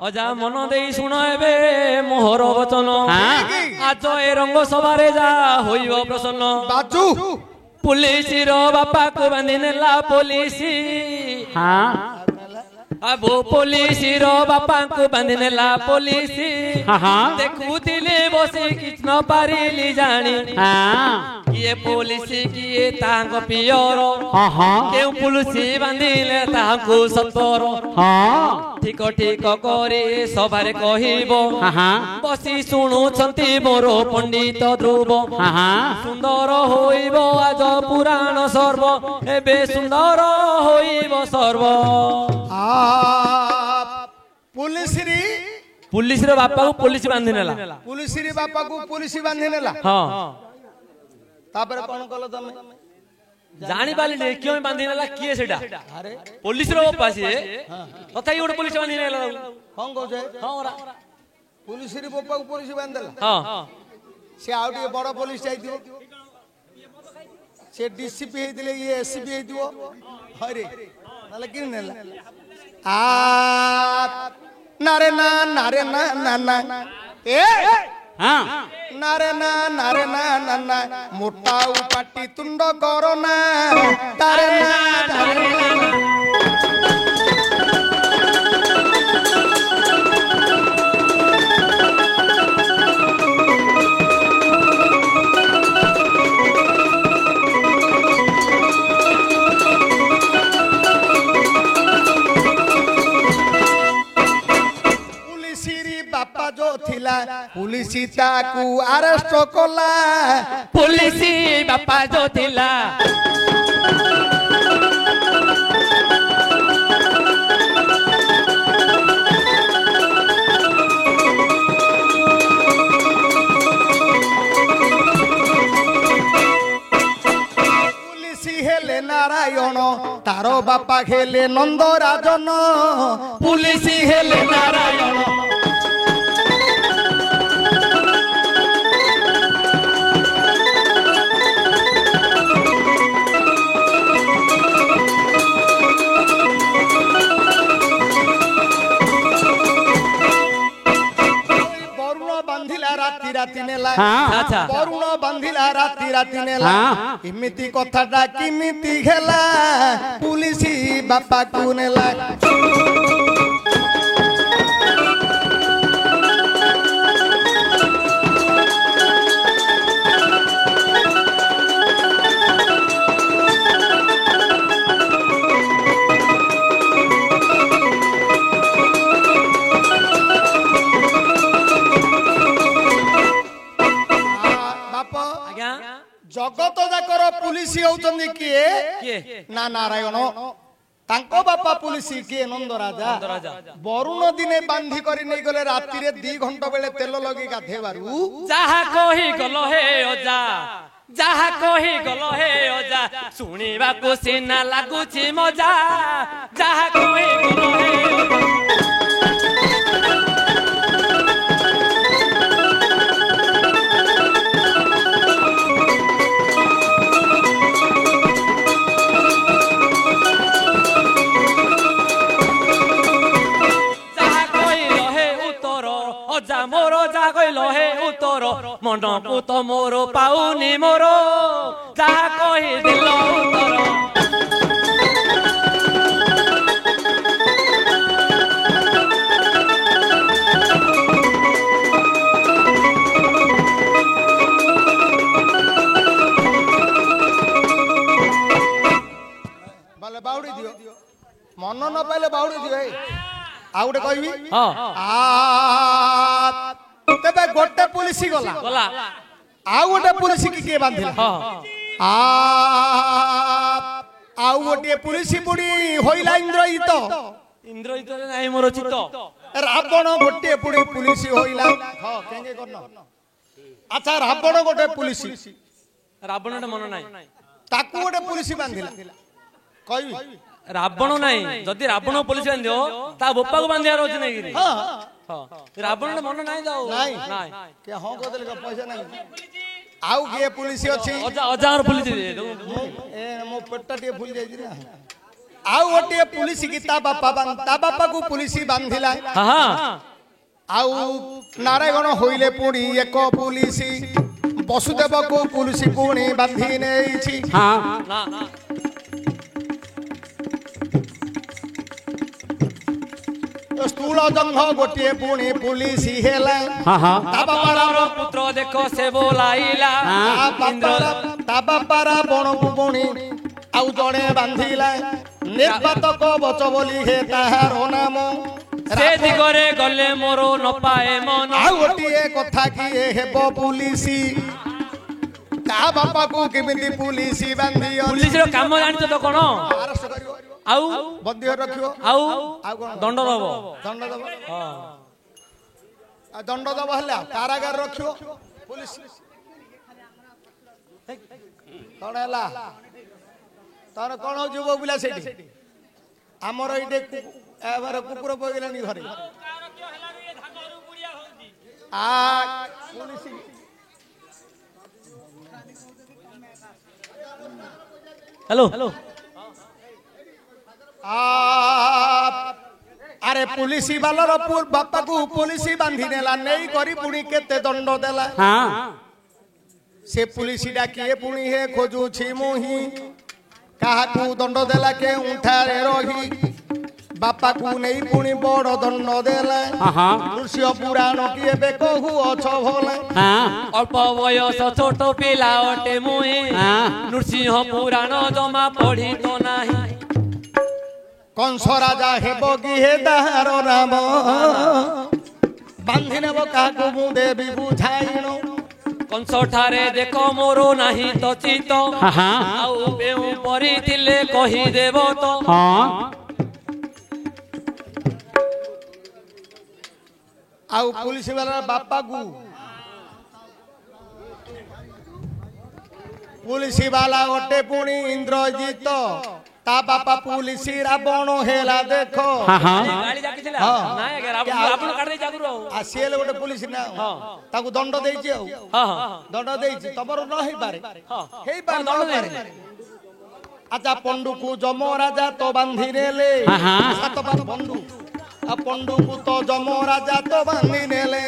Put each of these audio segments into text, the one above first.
अजा मन दे शुण एबे मोहर वचन आज ए रंग सभारे जा होइबो प्रसन्न बाजू पुलिस रो बापा को बांधि नेला पुलिस अबो पुलिस रो बापा को बांधि नेला पुलिस देखुथिले बसी किछ न पारिली जानी किए पुलिस किए तांको पियर केउ पुलिस बांधिले तांको सतर ठीक ठीक करे सभारे कहिबो बसी शुणुछंती मोर पंडित ध्रुव सुंदर होइबो आज पुराण सर्व एबे सुंदर होइबो सर्व पुलिस रे बापा को पुलिस बांधि नेला पुलिस रे बापा को पुलिस बांधि नेला हां तापर कोन कलो तमे जानी पाली ने क्यों बांधि नेला किए सेटा अरे पुलिस रो बापा से कथाई गोटे पुलिस बांधि नेला कोन कहू जे हां पुलिस रे बापा को पुलिस बांधला हां से आउटे बड़ पुलिस जाइदियो से डीसीपी हेदिले ये एसपी हेदियो हरे नाले कि नेला नारे ना ए नारे ना मोटा पाटी तुंड करो ना तारे ना बापा जो थिला पुलिस ताकू अरेस्ट कोला पुलिस बापा जो थिला पुलिस हेले नारायण तारो बापा खेले नंद राजन पुलिस हेले नारायण राती नेला वरुण बांधिला राती नेला इमिति कथाटा किमिति खेला पुलिस बापा को नेला जगत जाकर पुलिस होउचंदी किए ना नारायण तांको बापा पुलिस किए नंद राजा वरुण दिने बांधी करी नै गले राती रे 2 घंटा बेले तेल लगी गाधेबारु जाहा कहि गलो हे ओजा जाहा कहि गलो हे ओजा सुनिबा को सिना लागुची मजा जाहा कहि गलो हे मोरो जागल हे उतर मन को तो मोरो पाउनी मोरो जहा कहि दिल उतर बाले बाउडी दियो मन न पाइले बाउडी दियो आ गोटे कहबी तेबे गोटे पुलिस गला आउ गोटे पुलिस की किए बांधिला आ आउ गोटे पुलिस बुढ़ी होइला इंद्रजित इंद्रजित नाही मोर चित्त रावण गोटे बुढ़ी पुलिस होइला हां केंगे करनो अच्छा रावण गोटे पुलिस रावण मन नाही ताकू गोटे पुलिस बांधिला कहबी रावण नाही जदि रावण पुलिस बांधियो ता बोपा को बांधिया रोज नहीं गिरी हां हां रावण मन नाही जाओ नाही के हां को देले पैसा नाही आउ के पुलिस अछि हजार पुलिस दे ए मो पेटटा टे फुल जाई रे आउ गोटे पुलिस की ता बापा को पुलिस बांधिला हां आउ नारायण होइले पुणी एक पुलिस वसुदेव को पुलिस पुणी बांधि नेछि हां ना स्थूल जंघ गोटे पुणी पुलिस हेला ता बापारा पुत्र देखो से बोलाइला ता बापारा बण को पुणी आउ जणे बांधिला निर्वातक बच बोली हे ताहार नाम से दिगरे गले मोरो न पाए मन आउ गोटे कथा किए हेबो पुलिस ता बापा को केमिति पुलिस बांधियो पुलिस रो काम जानतो तो कोन अरेस्ट करियो आउ बंदी रखियो आउ कोन दंड दबो हां दंड दबो हला कारागार रखियो पुलिस कोन हला तार कोन हो जुबो बुला सेठी हमर इडे एबार कुकुर पगलानी घरे आ पुलिस हेलो अरे पुलिस वाला बापा को पुलिस बांधि नेला नहीं करी पुणी केते दंड देला से पुलिस डाकिए पुणी हे खोजू छी मुही कहा को दंड देला के उठारे रही बापा को नहीं पुणी बड़ दंड देला ऋषि पुराण किए बे कहू अछ भला अल्प बयस छोट पिला अटे मुई नृसिंह पुराण जमा पढ़ी तो नाही कंस राजा हेब कि हे दार राम बांधि नेब क्या मु देवी बुझाइन कंस ठारे देखो मोरो नाही तो चित आउ बेउ परी थिले कहि देब तो आउ पुलिस वाला बापा को पुलिस वाला गोटे पुणी इंद्रजित ता बापा पुलिस रावण हेला देखो गाड़ी जाके चला ना रावण काट दे जागुर आ सेल गोटे पुलिस ना ताकू दंड देछि आ दंड देछि तबर न हेई पारे हेई पारे दंड दे अच्छा पंडू को जम राजा तो बांधि नेले सात बार पंडू आ पंडू को तो जम राजा तो बांधि नेले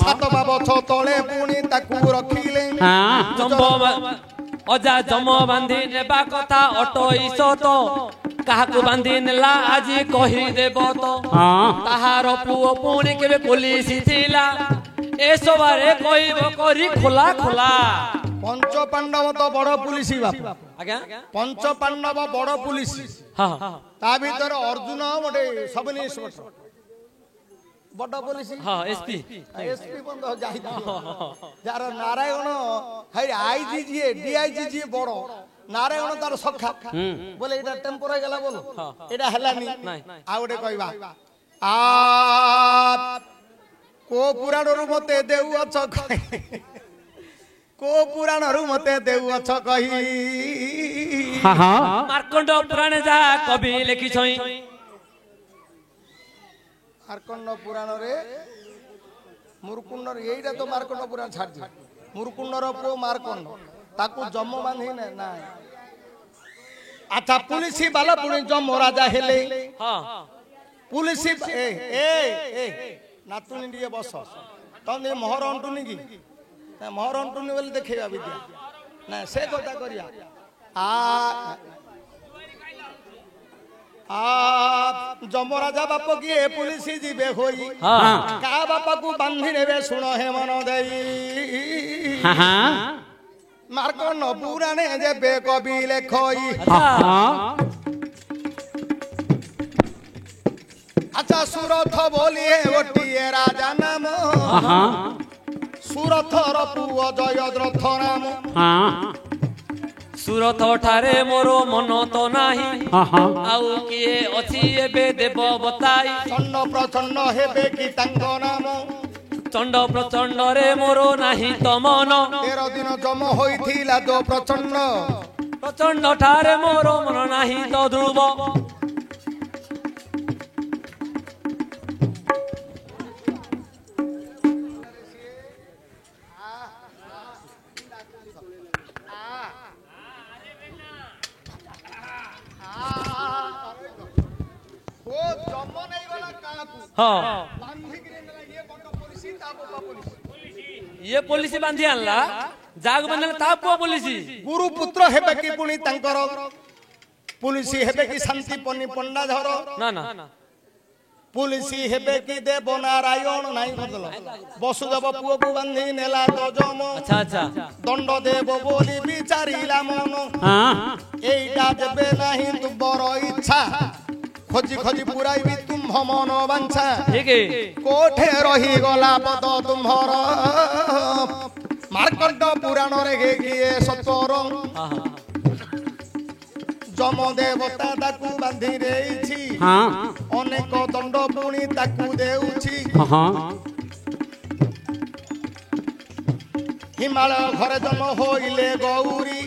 सात बाबछ तळे पुणी ताकू रखिले अजा जम बांधि नेबा कथा अटईस तो काहाकू बांधि नेला आज कहि देब तो ताहार पुओ पुणी केबे पुलिस थिला ए सबारे कहिब करी खोला खोला पंच पांडव तो बड़ पुलिस बाप आज्ञा पंच पांडव बड़ पुलिस हां ता भीतर अर्जुन मोटे सब इन्स्पेक्टर बड़ पुलिस हां एसपी बंद जाई जार नारायण हाय आईजी जी डीआईजी जी बड़ नारायण तार सखा बोले एटा टेम्पोरारी गेला बोलो एटा हलानी आ गोटे कहबा आ को पुराण रु मते देउ अछ को पुराण रु मते देउ अछ कही मार्कंड पुराण जा कवि लिखि छई मार्कंड पुराण रे मुरकुंड एटा तो मार्कंड पुराण छाड़ दे मुरकुंड रो पो मार्कंड ताकू जम बांधि ने ना अच्छा पुलिस वाला पुणी जम राजा हेले हां पुलिस ए ए ए नातुनी दिए बस तने मोहर अंटुनी की ना मोहर अंटुनी बोले देखैबा विद्या ना से कथा करिया आ जमराजा बाप की पुलिस जीवे होई का बापा को बांधि नेबे सुन हे मन देई मार्कंड पुराणे जेबे कवि लेखई अच्छा सुरथ बोलिए गोटिए राजा नाम ସୁରଥର ପୁଅ ଜୟଦ୍ରଥ ନାମ ସୁରଥ ଠାରେ ମୋର ମନ ତ ନାହିଁ ଆଉ କିଏ ଅଛି ଏବେ ଦେବ ବତାଇ ଚଣ୍ଡ ପ୍ରଚଣ୍ଡ ହେବେ କି ତାଙ୍କ ନାମ ଚଣ୍ଡ ପ୍ରଚଣ୍ଡରେ ମୋର ନାହିଁ ତ ମନ 13 ଦିନ ଜମ ହୋଇଥିଲା ଦୋ ପ୍ରଚଣ୍ଡ ପ୍ରଚଣ୍ଡ ଠାରେ ମୋର ମନ ନାହିଁ ତ ଧ୍ରୁବ ये पुलिस बांधी आनला जाग बांधला ता पुआ पुलिस गुरु पुत्र हेबे कि पुणी तांकर पुलिस हेबे कि शांति पन्नी पंडा धर ना ना पुलिस हेबे कि देव नारायण नाही बदल वसुदेव पुओ को बांधी नेला तो जम अच्छा अच्छा दंड देव बोली विचारिला मन एइटा देबे नाही तु बर इच्छा खोजी खोजी पुराई तुम मन बांछा ठीक है कोठे रही गला पद तुम्हर मार्कंड पुराण रे किए सतर जम देवता ताकू बांधी देछि अनेक दंड पुणी ताकू देउछि हिमालय घरे जन्म होइले गौरी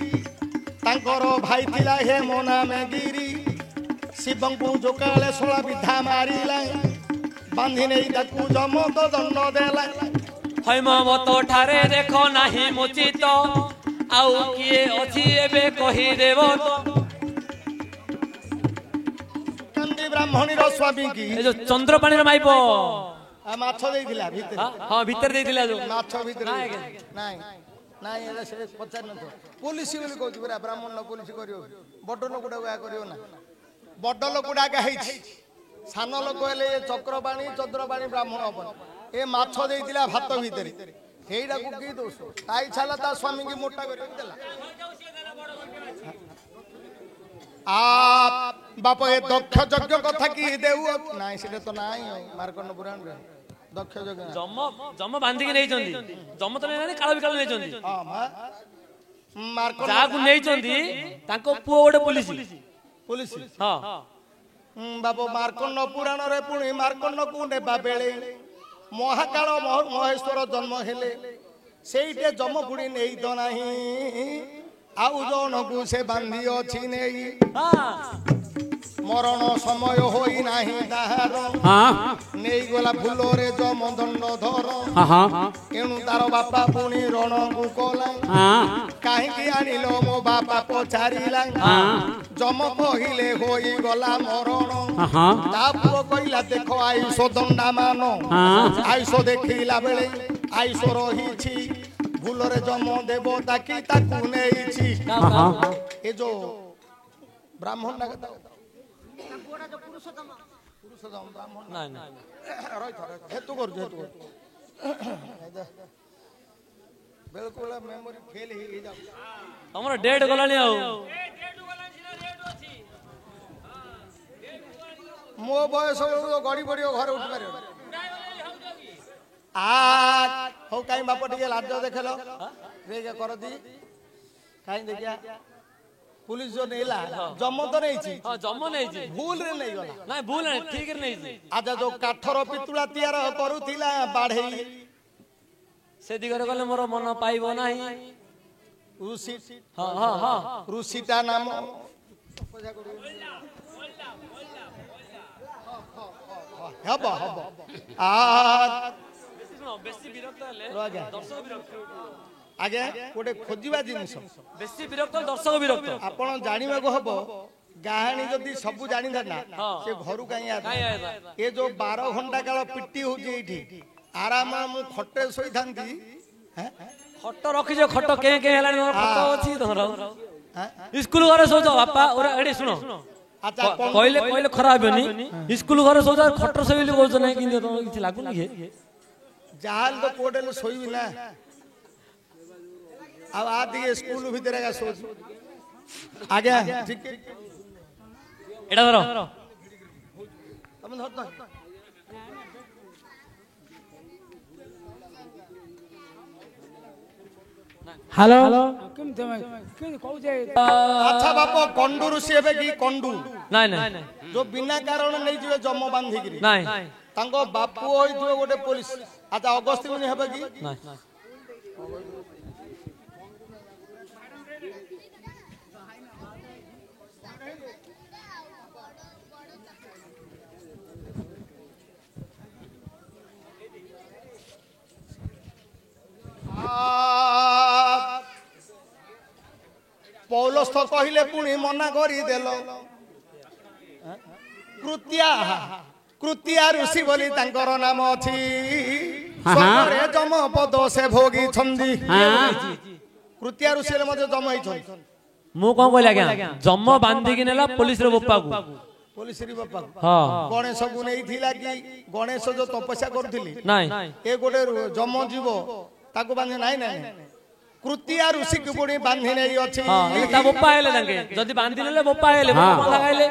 तांकर भाई थिला हे मोना में गिरी शिवं को जोकाले सोला विधा मारिला बांधी नहीं ताकू जम तो दंड देला हैमवत ठारे देखो नाही मुचित आउ किए अछि एबे कहि देव कंदी ब्राह्मणी रो स्वामी की ए जो चंद्रपाणी रे माइपो आ माछ देइथिला भीतर हां भीतर देइथिला जो माछ भीतर नाही नाही एला से पचार न पुलिस बोली कहू बरा ब्राह्मण न पुलिस करियो बड लोकडा आ करियो ना बड लोकडा का हेछि सान लोक हेले चक्रबाणी चंद्रबाणी ब्राह्मण अपन ए माछ देइथिला भात भीतर हेइडा को की दोष ताई छाला ता स्वामी की मोटा करियो देला आ बाप ए दक्ष यज्ञ कथा की देउ नाही सेटे तो नाही मार्कंड पुराण रे दक्ष यज्ञ जम जम बांधी के नै चंदी जम तो नै काळ बिकाळ नै चंदी हां मार्कंड जागु नै चंदी ताको पुओ ओडे पुलिस पुलिस हां बाबू मार्कंड पुराण रे पुणी मार्कंड को नेबा बेले महाकाल महेश्वर जन्म हेले सेइटे जम पुणी नै द नाही आउ जन को से बांधी अछि नै मरण समय होई नाही ताहार नै गला फुलो रे जम दंड धर एनु तार बापा पुणी रण को कोला काहे की आनिलो मो बापा पछारिला जम कहिले होई गला मरण ता पुओ कहिला देखो आइसो दंडा मान आइसो देखिला बेले आइसो रहिछि भूल रे जम देवता की ताकू नेइछि ए जो ब्राह्मण ना कहता पुरा जो पुरुषोत्तम ब्राह्मण ना ना रहि हेतु कर बिल्कुल मेमोरी फेल ही जा हमर डेट गलानी आउ मो बयस गड़ी पड़ियो घर उठ पारे आ हो काई बाप टिके लाज देखलो रे कर दी काई देखिया पुलिस जो नेला जम तो नहीं छी हां जम नहीं छी भूल रे नहीं गला नहीं भूल नहीं ठीक रे नहीं छी आजा जो काठर पितुला तैयार करूथिला बाढेई से दिगरे गले मोर मन पाइबो नाही ऋषि हां हां हां ऋषिता नाम हब हब आ बेसी विरक्त हले दर्शक विरक्त आगे गोटे खोजिबा जिनिस बेसी विरक्त दर्शक विरक्त आपण जानिबा को हबो गाहानी जदी सब जानि ना से घरु काई आ ए जो 12 घंटा काल पिट्टी हो जे इठी आराम मु खटे सोई थांती हैं खट रखि जे खट के हेलानी खट अछि तोर स्कूल घरे सो जा बापा ओरा एडी सुनो अच्छा कहले खराब होनी स्कूल घरे सो जा खट सोइली बोल नै कि तो किछ लागु नि जाल तो कोडल सोई ना अब आदि स्कूल भीतर का सोच आगे ठीक एडा धरो तुम धर हेलो अच्छा बाप कंडू ऋषि हेबे कि कंडू नाइ नाइ जो बिना कारण नहीं जिवे जम बांधिगिरी नाइ तांको बापू होई दुए गोटे पुलिस अच्छा अगस्ती मुनि हेबे कि नाइ पौलस तो कहले पुणी मना करी देल कृत्या कृत्या ऋषि बोली तांकर नाम अछि स्वर्गरे जम पद से भोगी छंदी कृत्या ऋषि रे मते जम होई छन मु कोन कहला आज्ञा जम बांधी कि नेला पुलिस रे बप्पा को पुलिस रे बापा हां गणेश को नहीं थिला कि गणेश जो तपस्या करथिली नाइ ए गोटे जम जीव ताको बांधे नाही नाही कृत्या ऋषि के पुणी बांधी नहीं अछि हां ता बप्पा हेले तांके जदी बांधी नेले बप्पा हेले बप्पा लगाइले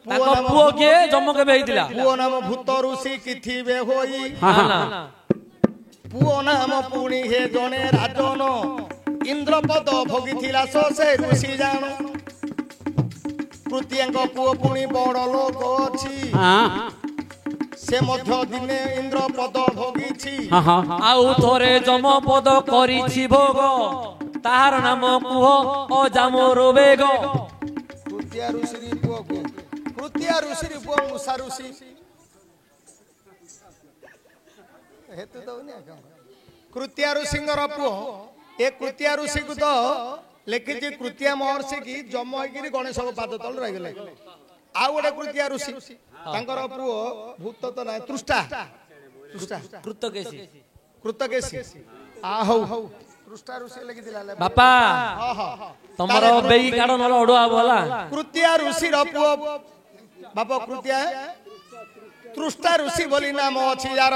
ताको पुओ के जम के बेहिदिला पुओ नाम भूत ऋषि किथिबे होई ना पुओ नाम पुणी हे जने राजन इंद्रपद भोगिथिला सो से ऋषि जान कृत्याଙ୍କ पुओ पुणी बड़ लोक अछि से मध्य दिने इंद्र पद भोगिछि आउ थोरे जम पद करिछि भोग ताहार नाम कुह अजामोर बेग कृत्या ऋषि पुओ को कृत्या ऋषि पुओ मुसा ऋषि हेतु दउनी कृत्या ऋषिंगर पुओ ए कृत्या ऋषि को तो लिखिछि कृत्या महर्षि की जम होइकि गणेश को पाद तल रहि गेले आ गोटे कृत्या ऋषि तांकर पुओ भूत तो ना तृष्टा तृष्टा कृतकेशी आ हौ तृष्टा ऋषि लिखि दिला बापा तमरो बेई काढ नल ओडुआ बोला कृत्या ऋषि र पुओ बाप कृत्या तृष्टा ऋषि बोली नाम अछि यार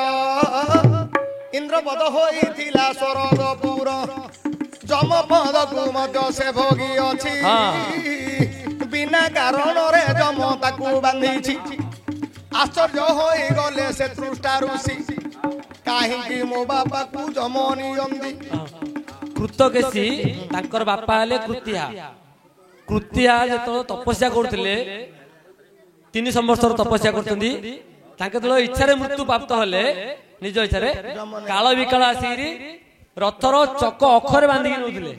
इंद्रपद होइथिला स्वर्गपुर जम पद को मध्य से भोगी अछि बिना कारण रे जम ताकू बांधिछि आश्चर्य होई गले से तृष्टा ऋषि काहे कि मो बापा को जम नियंदी कृतकेशी तांकर बापा हले कृत्या कृत्या जेतो तपस्या करथिले 3 संवत्सर तपस्या करथंदी तांके तो इच्छा रे मृत्यु प्राप्त हले निज इच्छा रे काल विकाल आसीरी रथर चक अखरे बांधी नउथिले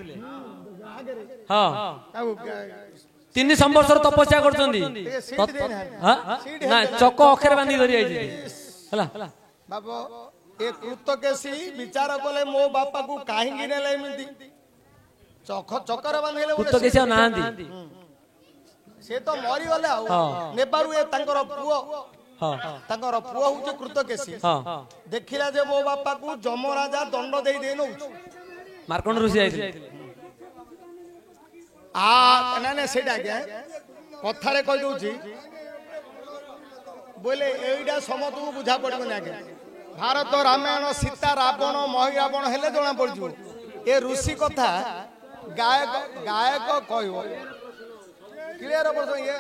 हां 3 संवत्सर तपस्या करथंदी ना चक अखरे बांधी धरि आइछि हला बाबा ए कृतकेशी विचार कले मो बापा को काहे गिनेले एमिति चकर बांधले कृतकेशी नांदी से तो मरी गले आ नेबारु ए तांकर पुओ तांकर पुओ होचे कृतकेशी देखिला जे मो बापा को जम राजा दंड देई दे नो मार्कंड ऋषि आइले आ ना सेटा के कथारे कहि दोछि बोले एइडा समत को बुझा पड़बो ना के भारत रामायण सीता रावण महिरावण हेले जना पड़जु ए ऋषि कथा गायक गायक कहबो क्लियर हो ये